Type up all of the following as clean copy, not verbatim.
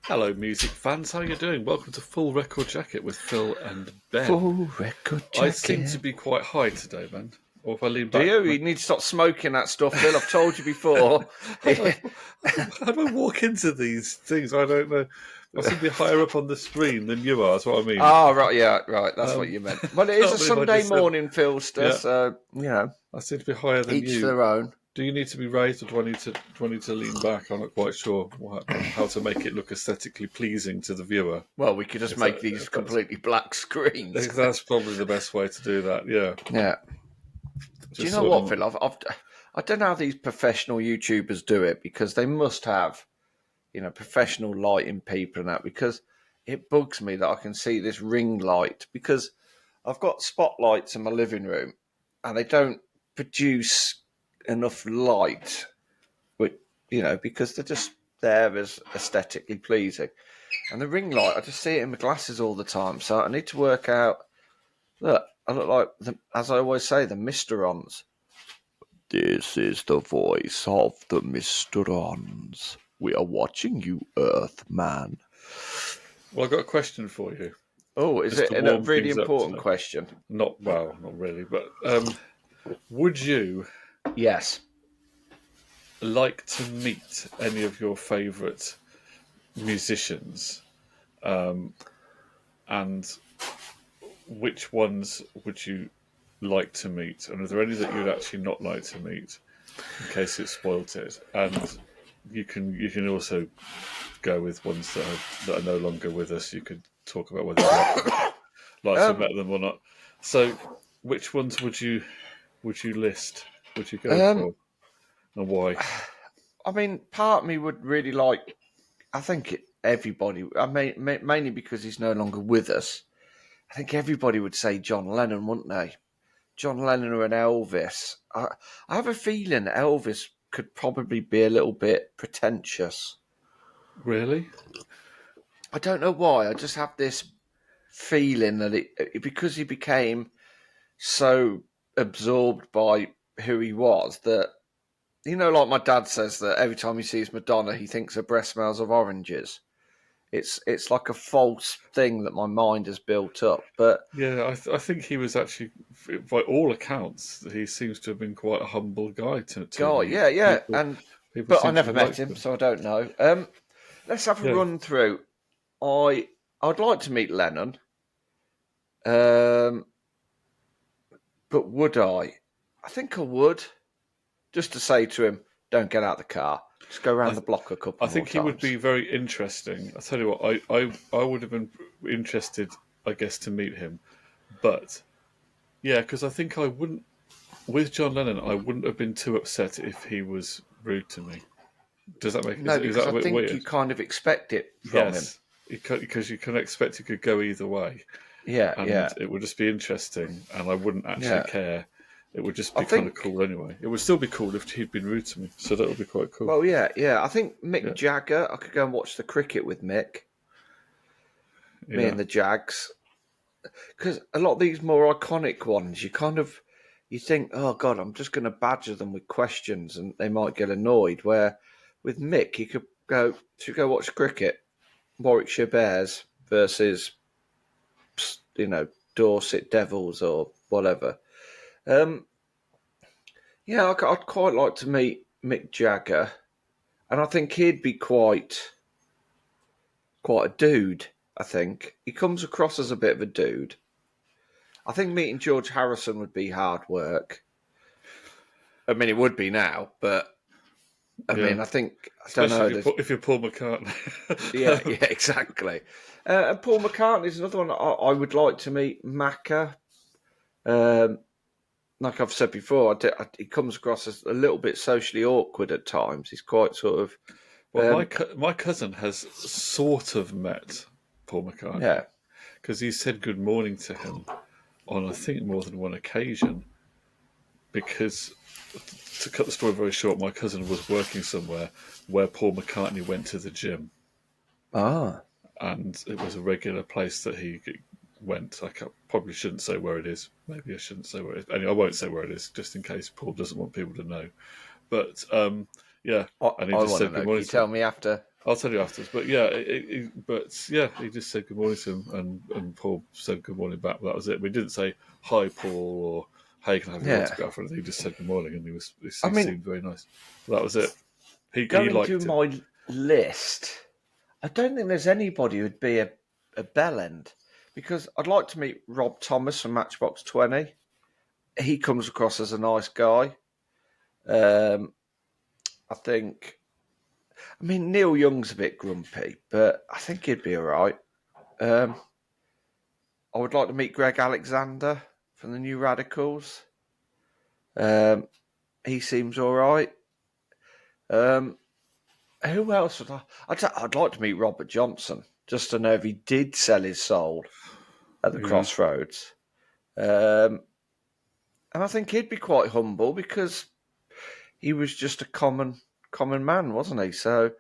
Hello, music fans. How are you doing? Welcome to Full Record Jacket with Phil and Ben. Full record I seem to jacket. be quite high today, Ben. Or if I lean Do back, you? You need to stop smoking that stuff, Phil. I've told you before. how do I walk into these things? I don't know. I seem to be higher up on the screen than you are. That's what I mean. Right, yeah, right. That's what you meant. Well, it is a Can't believe I Sunday just said, morning, Philster, yeah. so I seem to be higher than each you. their own. Do you need to be raised, or do I need to lean back? I'm not quite sure how to make it look aesthetically pleasing to the viewer. Well, we could just make these completely black screens. If that's probably the best way to do that. Yeah. Yeah. Do you Just know sort what, of. Phil? I don't know how these professional YouTubers do it because they must have, professional lighting people and that. Because it bugs me that I can see this ring light because I've got spotlights in my living room and they don't produce enough light, because they're just there as aesthetically pleasing. And the ring light, I just see it in my glasses all the time. So I need to work out. Look, I look like, as I always say, the Misterons. This is the voice of the Misterons. We are watching you, Earthman. Well, I've got a question for you. Oh, is Just it to a warm really things up important today. question? Not really, but would you Yes. like to meet any of your favourite musicians? And which ones would you like to meet? And are there any that you'd actually not like to meet, in case it spoilt it? And you can also go with ones that are no longer with us. You could talk about whether you'd like to have met them or not. So, which ones would you list? Would you go Um, for, and why? I mean, part of me would really like. I think everybody. I mean, mainly because he's no longer with us. I think everybody would say John Lennon, wouldn't they? John Lennon and Elvis. I have a feeling Elvis could probably be a little bit pretentious. Really? I don't know why. I just have this feeling that because he became so absorbed by who he was that like my dad says that every time he sees Madonna, he thinks her breath smells of oranges. It's like a false thing that my mind has built up. But Yeah, I think he was actually, by all accounts, he seems to have been quite a humble guy to God, meet. yeah, People but I seem to never have met liked him, him. so I don't know. Let's have a Yeah, run through. I'd like to meet Lennon, um, but would I? I think I would, just to say to him, "Don't get out of the car. Just go around I the block a I couple more think he would times." be very interesting. I tell you what, I would have been interested, I guess, to meet him. But yeah, because I think I wouldn't with John Lennon. I wouldn't have been too upset if he was rude to me. Does that make No, is because that I a bit think you weird? kind of expect it from him. Yes, because you can expect it could go either way, Yeah, and yeah, it would just be interesting, and I wouldn't actually yeah. care. It would just I be kind of think. cool anyway. It would still be cool if he'd been rude to me, so that would be quite cool. Well, yeah, yeah. I think Mick Yeah, Jagger. I could go and watch the cricket with Mick. Me yeah. and the Jags. Because a lot of these more iconic ones, you think, oh God, I'm just going to badger them with questions, and they might get annoyed. Where with Mick, you could go watch cricket, Warwickshire Bears versus Dorset Devils or whatever. Um, yeah, I'd quite like to meet Mick Jagger, and I think he'd be quite a dude. I think he comes across as a bit of a dude. I think meeting George Harrison would be hard work. I mean, it would be now, but I Yeah, mean, I don't especially know. if you're Paul McCartney. Yeah, yeah, exactly. And Paul McCartney is another one I would like to meet. Macca, um, like I've said before, he comes across as a little bit socially awkward at times. He's quite sort of, Well, my cousin has sort of met Paul McCartney yeah, because he said good morning to him on, I think, more than one occasion. Because, to cut the story very short, my cousin was working somewhere where Paul McCartney went to the gym, ah, and it was a regular place that he went. Probably shouldn't say where it is. Maybe I shouldn't say where it is. Anyway, I won't say where it is, just in case Paul doesn't want people to know. But yeah, I, and he I just want to said good know. Can morning you to him. tell me after? I'll tell you afterwards. But yeah, he just said good morning to him, and Paul said good morning back. But that was it. We didn't say hi, Paul, or hey, can I have your Yeah. autograph? Or anything. He just said good morning, and he I mean, seemed very nice. But that was it. He going through liked him. my list, I don't think there's anybody who'd be a bell end because I'd like to meet Rob Thomas from Matchbox 20. He comes across as a nice guy. Um, I think, I mean, Neil Young's a bit grumpy, but I think he'd be all right. Um, I would like to meet Greg Alexander from the New Radicals. Um, he seems all right. Um, who else would I'd like to meet Robert Johnson just to know if he did sell his soul at the Yeah, crossroads. And I think he'd be quite humble because he was just a common man, wasn't he? So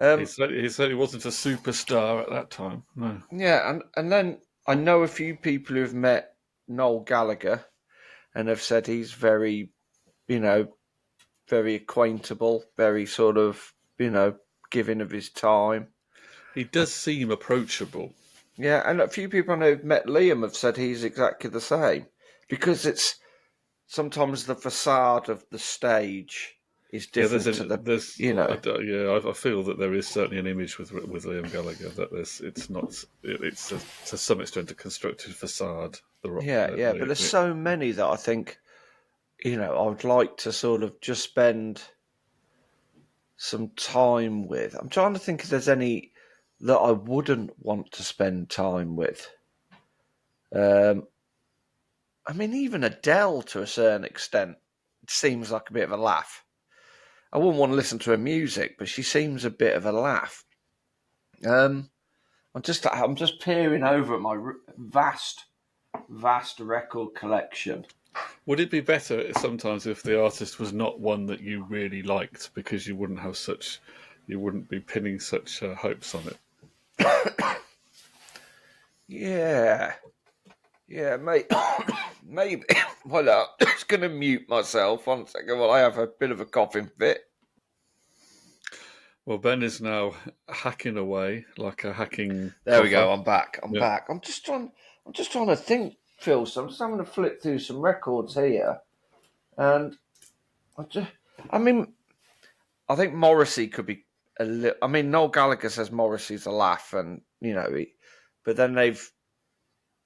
um, he said he wasn't a superstar at that time. No, yeah, and then I know a few people who've met Noel Gallagher and have said he's very, you know, very acquaintable, very sort of, giving of his time. he does seem approachable. Yeah, and a few people I know who've met Liam have said he's exactly the same because it's sometimes the facade of the stage is Yeah, different to I feel that there is certainly an image with Liam Gallagher that it's to some extent a constructed facade. yeah, but there's so many that I think, I would like to sort of just spend some time with. I'm trying to think if there's any that I wouldn't want to spend time with. Um, I mean, even Adele to a certain extent seems like a bit of a laugh. I wouldn't want to listen to her music, but she seems a bit of a laugh. Um, I'm just peering over at my vast record collection. Would it be better sometimes if the artist was not one that you really liked because you wouldn't be pinning such hopes on it? Yeah, yeah, mate. Maybe. Well, I'm just going to mute myself 1 second while I have a bit of a coughing fit. Well, Ben is now hacking away like a hacking There we cougher. go. I'm back. I'm Yeah. back. I'm just trying to think, Phil. So I'm just having to flip through some records here, and I just, I mean, I think Morrissey could be a little. I mean, Noel Gallagher says Morrissey's a laugh, and but then they've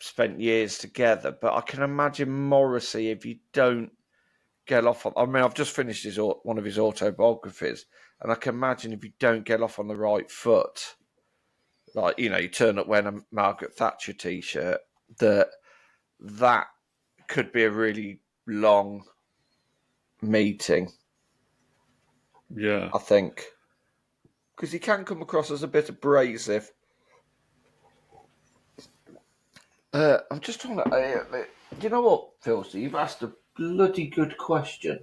spent years together. But I can imagine Morrissey if you don't get off on. I mean, I've just finished one of his autobiographies, and I can imagine if you don't get off on the right foot, like you turn up wearing a Margaret Thatcher t-shirt, that could be a really long meeting. Yeah. I think because he can come across as a bit abrasive. I'm just trying to. Do you know what, Phil? So you've asked a bloody good question.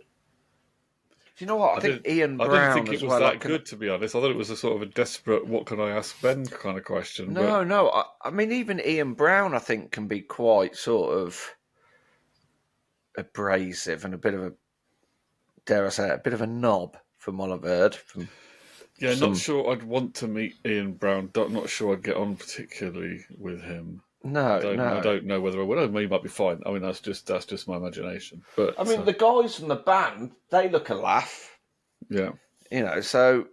Do you know what? I think Ian I didn't Brown think it as was well. that good, to be honest. I thought it was a sort of a desperate "what can I ask Ben" kind of question. But No. I mean, even Ian Brown, I think, can be quite sort of abrasive and a bit of a, dare I say, it, a bit of a knob, from what I've heard from yeah, not some. sure I'd want to meet Ian Brown. Not sure I'd get on particularly with him. No, I no. don't know whether I would. I mean, he might be fine. I mean, that's just my imagination. I But mean, the guys from the band, they look a laugh, yeah, So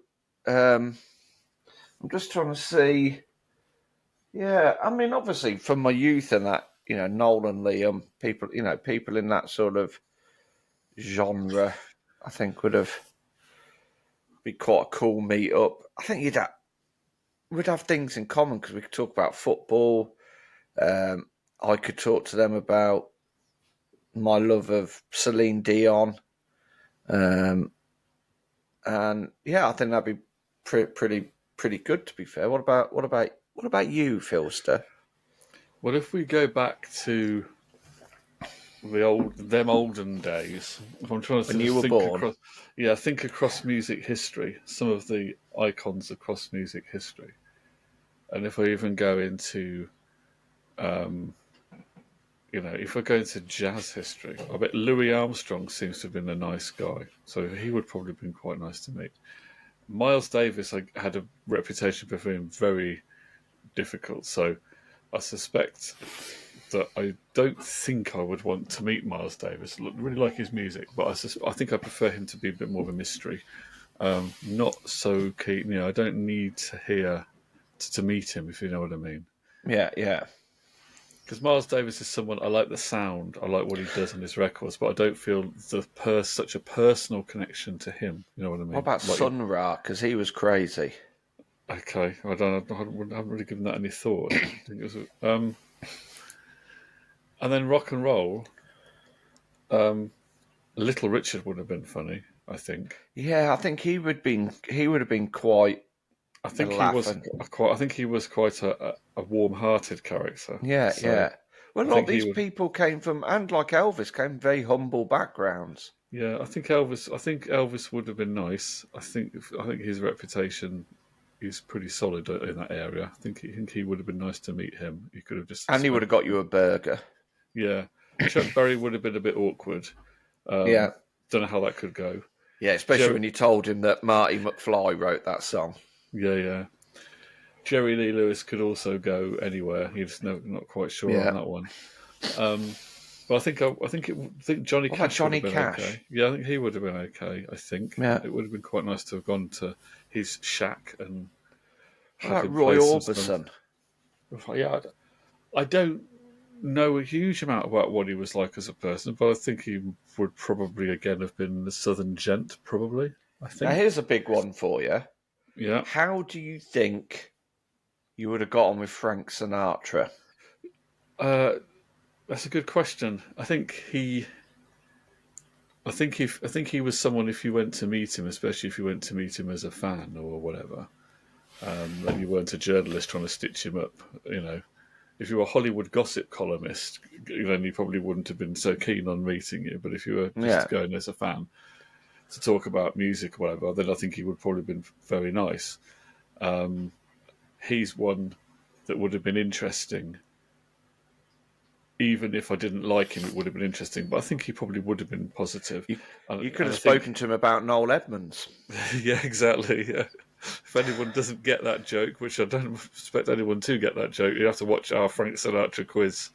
I'm just trying to see. Yeah, I mean, obviously from my youth and that, Noel and Liam, people in that sort of genre, I think would have be quite a cool meet up. I think we'd have things in common because we could talk about football. I could talk to them about my love of Celine Dion, um, and yeah, I think that'd be pretty good. To be fair, what about you, Philster? well, if we go back to them olden days, if I'm trying to When sort of you were born? think across music history, some of the icons across music history, and if we even go into if we're going to jazz history, I bet Louis Armstrong seems to have been a nice guy. So he would probably have been quite nice to meet. Miles Davis had a reputation for being very difficult, so I suspect that I don't think I would want to meet Miles Davis. I really like his music, but I think I prefer him to be a bit more of a mystery. Not so keen. I don't need to hear to meet him, if you know what I mean. Yeah, yeah. Because Miles Davis is someone I like the sound, I like what he does on his records, but I don't feel such a personal connection to him. You know what I What mean? about Like, Sun Ra? Because he was crazy. okay, I haven't really given that any thought. I think it was, and then rock and roll. Little Richard would have been funny. I think. Yeah, I think he would have been quite I a think he laugh. was And quite. I think he was quite a warm-hearted character. yeah, So yeah. Well, I a lot of think he these would. people came from, and like Elvis, came from very humble backgrounds. Yeah, I think Elvis. I think Elvis would have been nice. I think his reputation is pretty solid in that area. I think he would have been nice to meet him. He could have just And he would spent. have got you a burger. Yeah, Chuck Berry would have been a bit awkward. Yeah, Don't know how that could go. yeah. Especially Jerry, when you told him that Marty McFly wrote that song. yeah, yeah. Jerry Lee Lewis could also go anywhere. He's not quite sure on Yeah. that one. Um, but I think Johnny What about Cash would have Johnny been Cash? okay. Yeah, I think he would have been okay. I think Yeah. it would have been quite nice to have gone to his shack and What have about him Roy play some stuff. Orbison? Yeah, I don't know a huge amount about what he was like as a person, but I think he would probably again have been the Southern gent. Probably, I Now, think. here's a big one for you. Yeah, How do you think you would have got on with Frank Sinatra? uh, that's a good question. I think he was someone. If you went to meet him, especially if you went to meet him as a fan or whatever, and you weren't a journalist trying to stitch him up, if you were a Hollywood gossip columnist, you probably wouldn't have been so keen on meeting you. But if you were just Yeah. going as a fan to talk about music or whatever, then I think he would probably have been very nice. He's one that would have been interesting. Even if I didn't like him, it would have been interesting. But I think he probably would have been positive. You, And, you could and have I think, spoken to him about Noel Edmonds. yeah, exactly. Yeah. If anyone doesn't get that joke, which I don't expect anyone to get that joke, you have to watch our Frank Sinatra quiz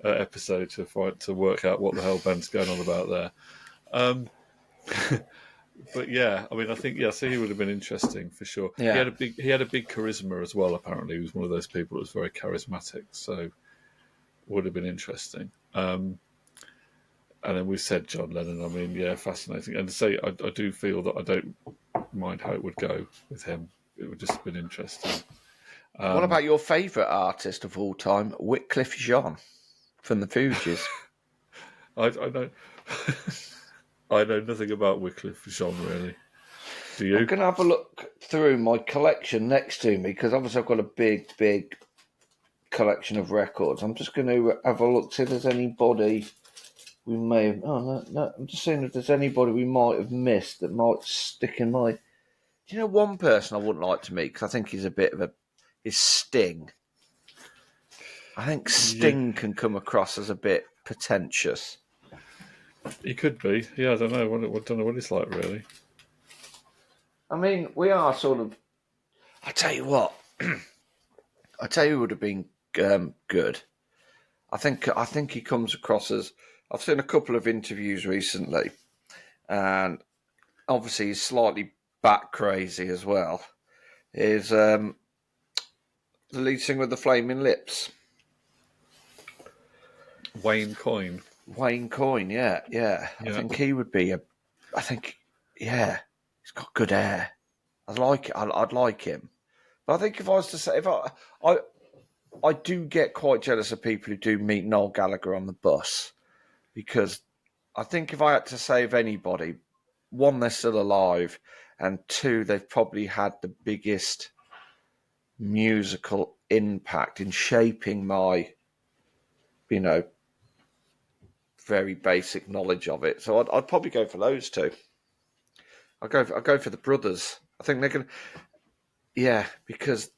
episode to work out what the hell Ben's going on about there. Um, but yeah, I mean, I think so he would have been interesting for sure. He Yeah. had a big charisma as well. Apparently, he was one of those people that was very charismatic, so would have been interesting. And then we said John Lennon. I mean, yeah, fascinating. And to say, I do feel that I don't mind how it would go with him. It would just have been interesting. What about your favourite artist of all time, Wycliffe Jean from the Fugees? I know, I know nothing about Wycliffe Jean really. Do I'm you? going to have a look through my collection next to me because obviously I've got a big, big collection of records. I'm just going to have a look, see if there's anybody we may have. Oh, no. I'm just seeing if there's anybody we might have missed that might stick in my. Do you know one person I wouldn't like to meet because I think he's a bit of a. Is Sting. I think Yeah, Sting can come across as a bit pretentious. he could be. Yeah, I don't know. I don't know what he's like really. I mean, we are sort of. I tell you what. I tell you, who would have been good. I think he comes across as. I've seen a couple of interviews recently, and obviously he's slightly bat crazy as well. Is the lead singer of the Flaming Lips, Wayne Coyne. Wayne Coyne? Yeah, yeah. I Yeah, think he would be a. I think, yeah, he's got good hair. I'd like it. I'd like him. But I think if I was to say, I do get quite jealous of people who do meet Noel Gallagher on the bus because I think if I had to save anybody, one, they're still alive, and two, they've probably had the biggest musical impact in shaping my, you know, very basic knowledge of it. So I'd probably go for those two. I'll go for the brothers. I think they're going. Yeah, because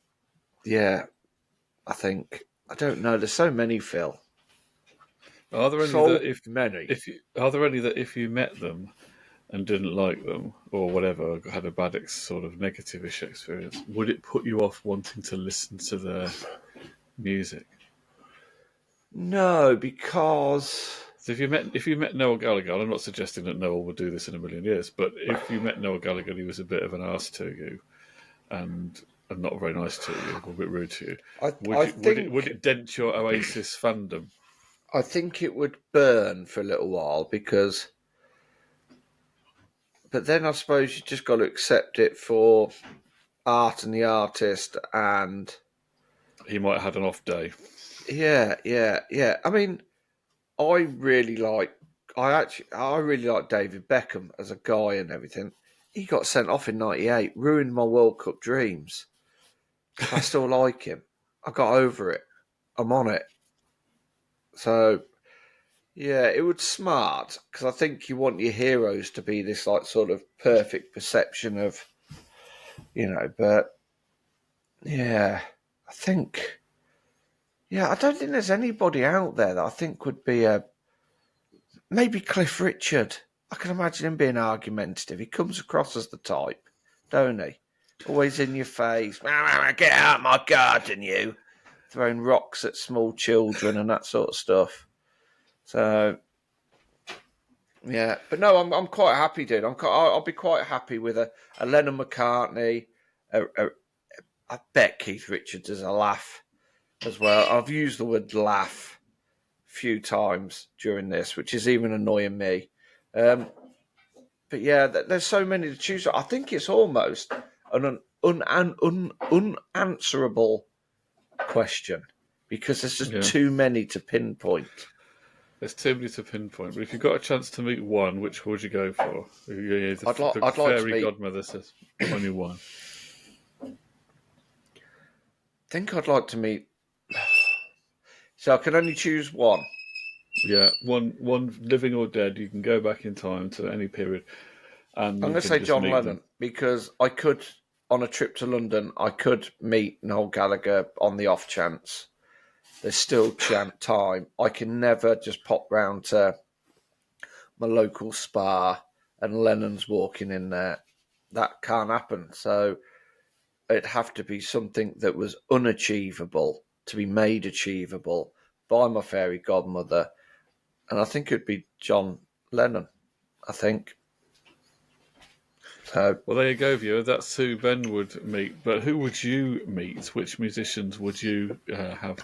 yeah, I don't know. There's so many, Phil. are there any So that many. if you, are there any that if you met them, and didn't like them or whatever, had a bad sort of negative-ish experience, would it put you off wanting to listen to their music? No, because So if you met Noel Gallagher, I'm not suggesting that Noel would do this in a million years, but if you met Noel Gallagher, and he was a bit of an arse to you, and not very nice to you, or a bit rude to you, I would think it dent your Oasis fandom? I think it would burn for a little while because, but then I suppose you just got to accept it for art and the artist, and He might have had an off day. yeah. I mean, I really like, I really like David Beckham as a guy and everything. He got sent off in '98, ruined my World Cup dreams. I still like him. I got over it. I'm on it. So yeah, it would smart because I think you want your heroes to be this like sort of perfect perception of, But yeah, I think I don't think there's anybody out there that I think would be a maybe Cliff Richard. I can imagine him being argumentative. He comes across as the type, don't he? Always in your face. Get out of my garden, you. Throwing rocks at small children and that sort of stuff. So yeah, but no, I'm quite happy, dude. I'll be quite happy with a Lennon McCartney. I bet Keith Richards is a laugh as well. I've used the word laugh a few times during this, which is even annoying me. But yeah, there's so many to choose from. I think it's almost an unanswerable question because there's just Yeah, too many to pinpoint. there's too many to pinpoint. But if you got a chance to meet one, which would you go for? Yeah, the I'd like to fairy meet. godmother says only one. I think I'd like to meet. So I can only choose one. Yeah, one living or dead. You can go back in time to any period, and I'm you going to can say just John meet them. Lennon because I could, on a trip to London, I could meet Noel Gallagher on the off chance. There's still time. I can never just pop round to my local spa and Lennon's walking in there. That can't happen. So it'd have to be something that was unachievable to be made achievable by my fairy godmother. And I think it'd be John Lennon. I think. So Well, there you go, viewer. That's who Ben would meet. But who would you meet? Which musicians would you have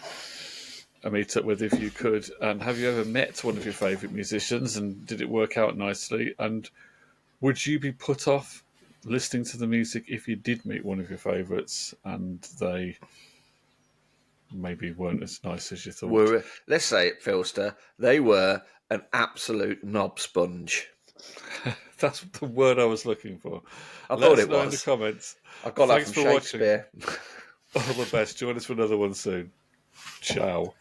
a meet up with if you could? And have you ever met one of your favourite musicians? And did it work out nicely? And would you be put off listening to the music if you did meet one of your favourites and they maybe weren't as nice as you thought? let's say it, Philster, they were an absolute knob sponge. That's the word I was looking for. I Let thought us it know in the was. comments. I got that Thanks from for watching. Shakespeare. All the best. Join us for another one soon. Ciao.